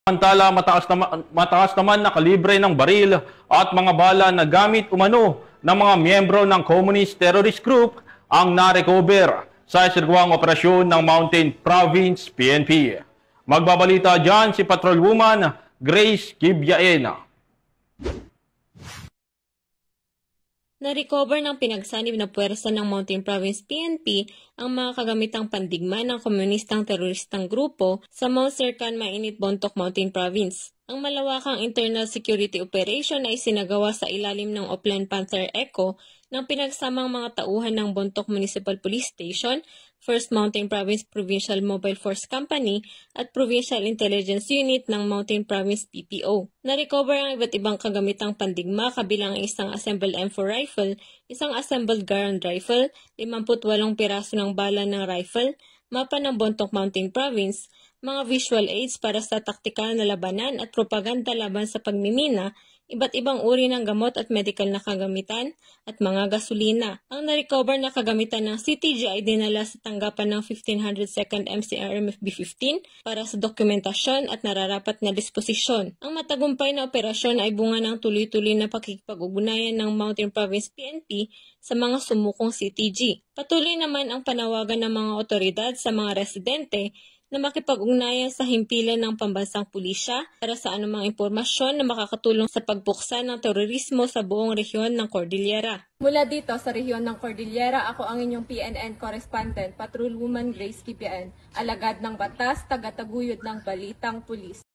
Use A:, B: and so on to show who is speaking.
A: Samantala, mataas naman na kalibre ng baril at mga bala na gamit umano ng mga miyembro ng Communist Terrorist Group ang narecover sa isinagawang operasyon ng Mountain Province PNP. Magbabalita dyan si Patrolwoman Grace Kibyaena.
B: Na-recover ng pinagsanib na puwersa ng Mountain Province PNP ang mga kagamitang pandigma ng komunistang teroristang grupo sa Mount Serkan Mainit Bontoc Mountain Province. Ang malawakang internal security operation ay sinagawa sa ilalim ng Oplan Panther Echo ng pinagsamang mga tauhan ng Bontoc Municipal Police Station, 1st Mountain Province Provincial Mobile Force Company at Provincial Intelligence Unit ng Mountain Province PPO. Na-recover ang iba't ibang kagamitang pandigma kabilang ang isang assembled M4 rifle, isang assembled Garand rifle, 58 piraso ng bala ng rifle, mapa ng Bontoc Mountain Province, mga visual aids para sa taktikal na labanan at propaganda laban sa pagmimina, iba't ibang uri ng gamot at medical na kagamitan, at mga gasolina. Ang na-recover na kagamitan ng CTG ay dinala sa tanggapan ng 1500 2nd MCRM FB15 para sa dokumentasyon at nararapat na disposisyon. Ang matagumpay na operasyon ay bunga ng tuloy-tuloy na pakikipag-ugnayan ng Mountain Province PNP sa mga sumukong CTG. Patuloy naman ang panawagan ng mga otoridad sa mga residente na makipag-ugnayan sa himpilan ng pambansang pulisya para sa anumang impormasyon na makakatulong sa pagbuksan ng terorismo sa buong rehiyon ng Cordillera.
C: Mula dito sa rehiyon ng Cordillera, ako ang inyong PNN correspondent, Patrolwoman Grace Kibyaena, alagad ng batas, tagataguyod ng balitang pulis.